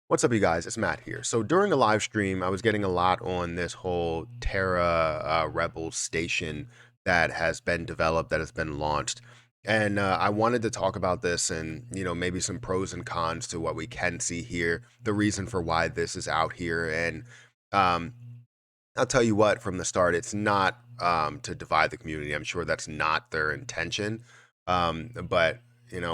What's up, you guys? It's Matt here. So during the live stream, I was getting a lot on this whole Terra Rebel station that has been developed, that has been launched. And I wanted to talk about this and, maybe some pros and cons to what we can see here, the reason for why this is out here. And um, I'll tell you what, from the start, it's not to divide the community. I'm sure that's not their intention. But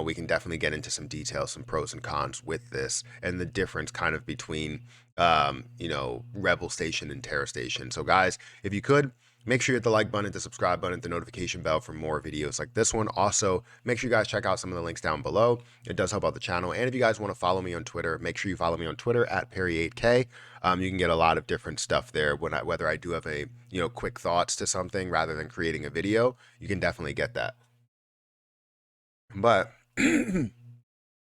we can definitely get into some details, some pros and cons with this, and the difference kind of between Rebel Station and Terra Station. So, guys, if you could, make sure you hit the like button, the subscribe button, the notification bell for more videos like this one. Also, make sure you guys check out some of the links down below. It does help out the channel. And if you guys want to follow me on Twitter, make sure you follow me on Twitter at Perry8K. You can get a lot of different stuff there. Whether I do have a quick thoughts to something rather than creating a video, you can definitely get that. But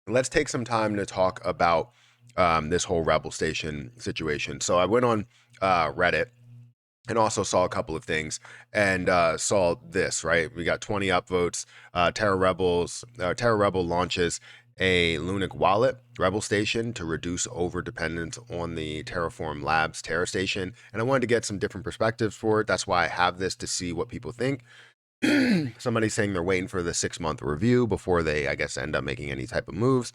let's take some time to talk about this whole Rebel Station situation. So I went on Reddit and also saw a couple of things and saw this, right? We got 20 upvotes. Terra Rebel launches a Lunic wallet, Rebel Station, to reduce over dependence on the Terraform Labs Terra Station. And I wanted to get some different perspectives for it. That's why I have this, to see what people think. Somebody's saying they're waiting for the 6-month review before they, I guess, end up making any type of moves.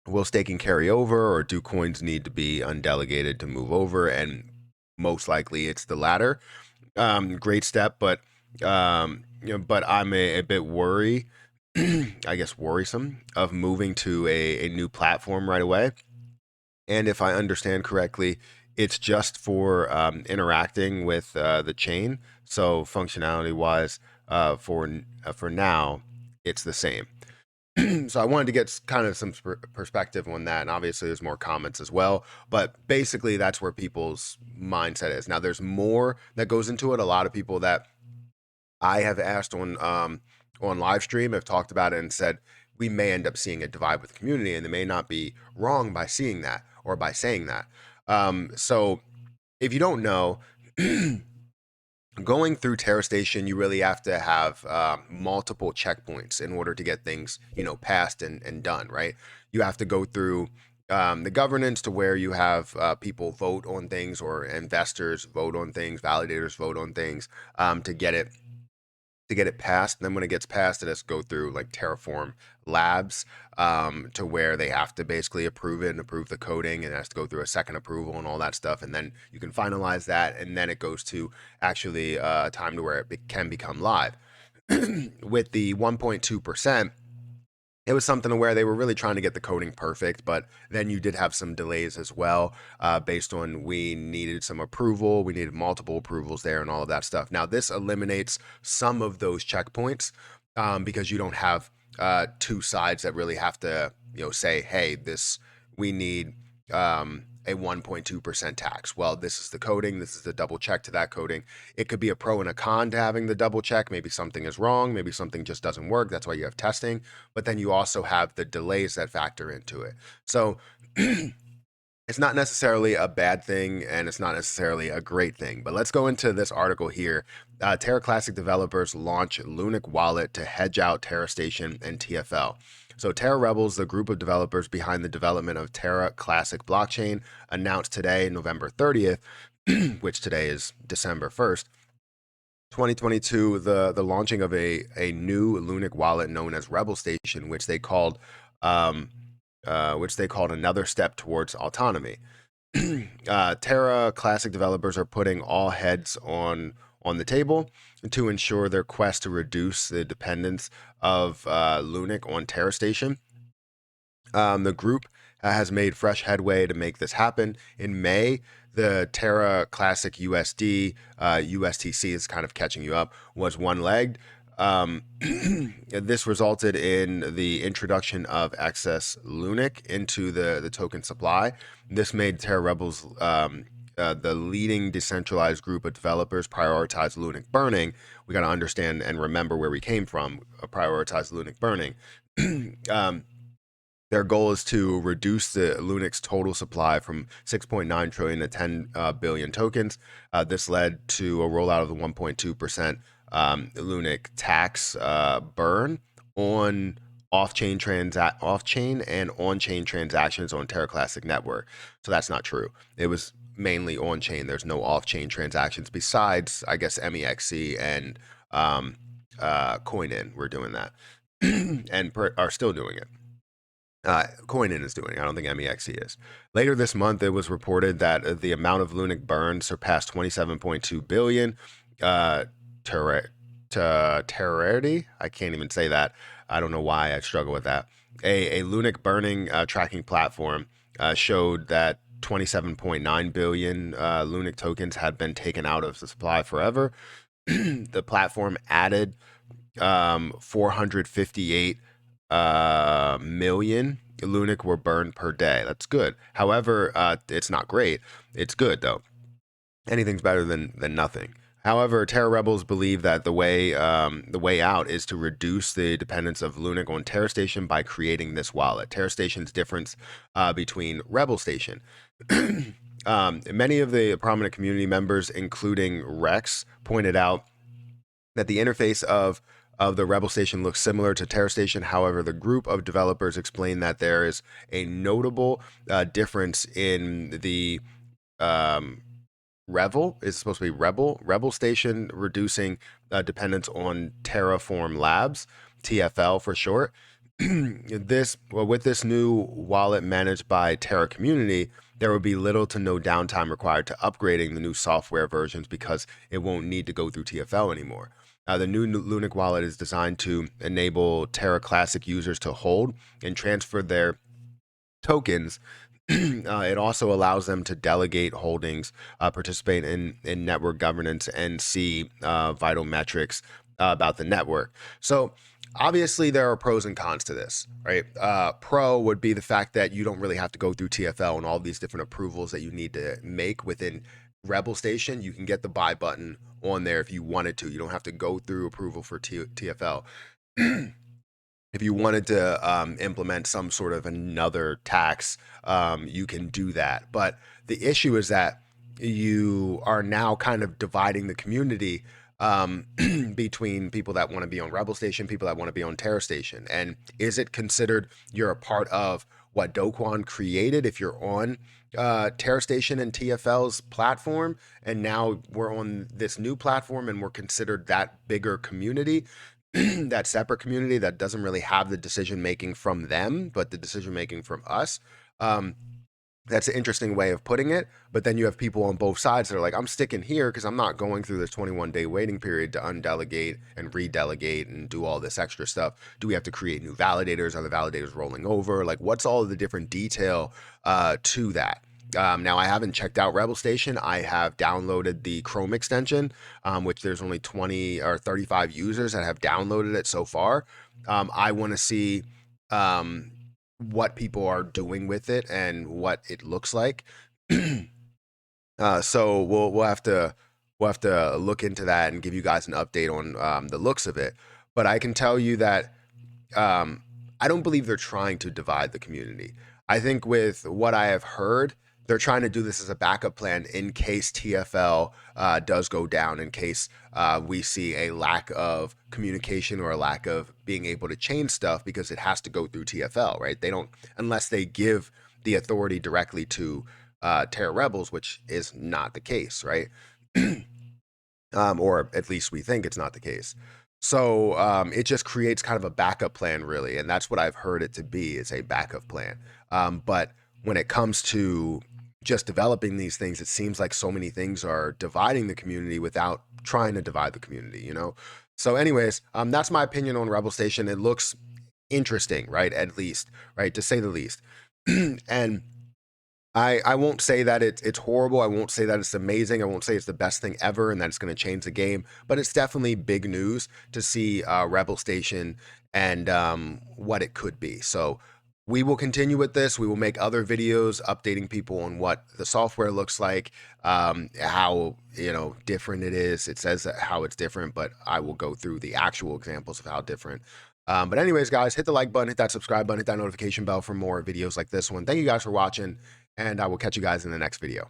Will staking carry over, or do coins need to be undelegated to move over? And most likely it's the latter. Great step, but but I'm a bit worried, I guess worrisome, of moving to a new platform right away. And if I understand correctly, it's just for interacting with the chain. So functionality wise, for now, it's the same. So I wanted to get kind of some perspective on that, and obviously there's more comments as well, but basically that's where people's mindset is. Now there's more that goes into it. A lot of people that I have asked on live stream have talked about it and said we may end up seeing a divide with the community, and they may not be wrong by seeing that or by saying that. So if you don't know, going through Terra Station, you really have to have multiple checkpoints in order to get things, passed and done, right? You have to go through the governance, to where you have people vote on things, or investors vote on things, validators vote on things, to get it passed. And then when it gets passed, it has to go through like Terraform Labs, to where they have to basically approve it and approve the coding, and it has to go through a second approval and all that stuff. And then you can finalize that, and then it goes to actually a time to where it can become live. With the 1.2%, it was something where they were really trying to get the coding perfect, but then you did have some delays as well, based on, we needed some approval, we needed multiple approvals there and all of that stuff. Now this eliminates some of those checkpoints, because you don't have two sides that really have to say, hey, this, we need a 1.2% tax. Well, this is the coding, this is the double check to that coding. It could be a pro and a con to having the double check. Maybe something is wrong, maybe something just doesn't work. That's why you have testing. But then you also have the delays that factor into it. So it's not necessarily a bad thing, and it's not necessarily a great thing. But let's go into this article here. Terra Classic developers launch Lunic wallet to hedge out Terra Station and TFL. So Terra Rebels, the group of developers behind the development of Terra Classic blockchain, announced today, November 30th, which today is December 1st, 2022, the launching of a new Lunic wallet known as Rebel Station, um, which they called another step towards autonomy. Terra Classic developers are putting all heads on the table to ensure their quest to reduce the dependence of Lunic on Terra Station. The group has made fresh headway to make this happen. In May, the Terra Classic USD, USTC is kind of catching you up, was one-legged. This resulted in the introduction of excess Lunic into the token supply. This made Terra Rebels the leading decentralized group of developers prioritize Lunic burning. We got to understand and remember where we came from. Prioritize Lunic burning. Their goal is to reduce the Lunic's total supply from 6.9 trillion to 10 billion tokens. This led to a rollout of the 1.2% Lunic tax burn on off-chain and on-chain transactions on Terra Classic Network. So that's not true. It was mainly on-chain. There's no off-chain transactions besides, I guess, MEXC and Coinin were doing that and are still doing it. Coinin is doing. I don't think MEXC is. Later this month, it was reported that the amount of Lunic burn surpassed 27.2 billion. Terrarity, I can't even say that. I don't know why I struggle with that. A Lunic burning tracking platform showed that 27.9 billion Lunic tokens had been taken out of the supply forever. The platform added 458 million Lunic were burned per day. That's good. However, it's not great. It's good though. Anything's better than nothing. However, Terra Rebels believe that the way out is to reduce the dependence of Lunic on Terra Station by creating this wallet. Terra Station's difference between Rebel Station. Many of the prominent community members, including Rex, pointed out that the interface of the Rebel Station looks similar to Terra Station. However, the group of developers explained that there is a notable difference in the Revel is supposed to be Rebel Station, reducing dependence on Terraform Labs, TFL for short. With this new wallet managed by Terra Community, there will be little to no downtime required to upgrading the new software versions because it won't need to go through TFL anymore. The new Lunic wallet is designed to enable Terra Classic users to hold and transfer their tokens. It also allows them to delegate holdings, participate in network governance, and see vital metrics about the network. So obviously there are pros and cons to this, right? Pro would be the fact that you don't really have to go through TFL and all these different approvals that you need to make within Rebel Station. You can get the buy button on there if you wanted to. You don't have to go through approval for TFL. If you wanted to implement some sort of another tax, you can do that. But the issue is that you are now kind of dividing the community between people that want to be on Rebel Station, people that want to be on Terra Station. And is it considered you're a part of what Do Kwon created if you're on Terra Station and TFL's platform, and now we're on this new platform and we're considered that bigger community? That separate community that doesn't really have the decision making from them, but the decision making from us. That's an interesting way of putting it. But then you have people on both sides that are like, I'm sticking here because I'm not going through this 21-day waiting period to undelegate and redelegate and do all this extra stuff. Do we have to create new validators? Are the validators rolling over? Like, what's all of the different detail to that? Now, I haven't checked out Rebel Station. I have downloaded the Chrome extension, which there's only 20 or 35 users that have downloaded it so far. I want to see what people are doing with it and what it looks like. So we'll have to look into that and give you guys an update on the looks of it. But I can tell you that I don't believe they're trying to divide the community. I think with what I have heard, they're trying to do this as a backup plan in case TFL does go down, in case we see a lack of communication or a lack of being able to change stuff because it has to go through TFL, right? They don't, unless they give the authority directly to Terra Rebels, which is not the case, right? Or at least we think it's not the case. So it just creates kind of a backup plan, really. And that's what I've heard it to be, is a backup plan. But when it comes to just developing these things, it seems like so many things are dividing the community without trying to divide the community, you know? So anyways, that's my opinion on Rebel Station. It looks interesting, right? At least, right? To say the least. And I won't say that it's horrible. I won't say that it's amazing. I won't say it's the best thing ever and that it's going to change the game. But it's definitely big news to see Rebel Station and what it could be. So we will continue with this. We will make other videos updating people on what the software looks like, how, you know, different it is. It says how it's different, but I will go through the actual examples of how different. But anyways, guys, hit the like button, hit that subscribe button, hit that notification bell for more videos like this one. Thank you guys for watching, and I will catch you guys in the next video.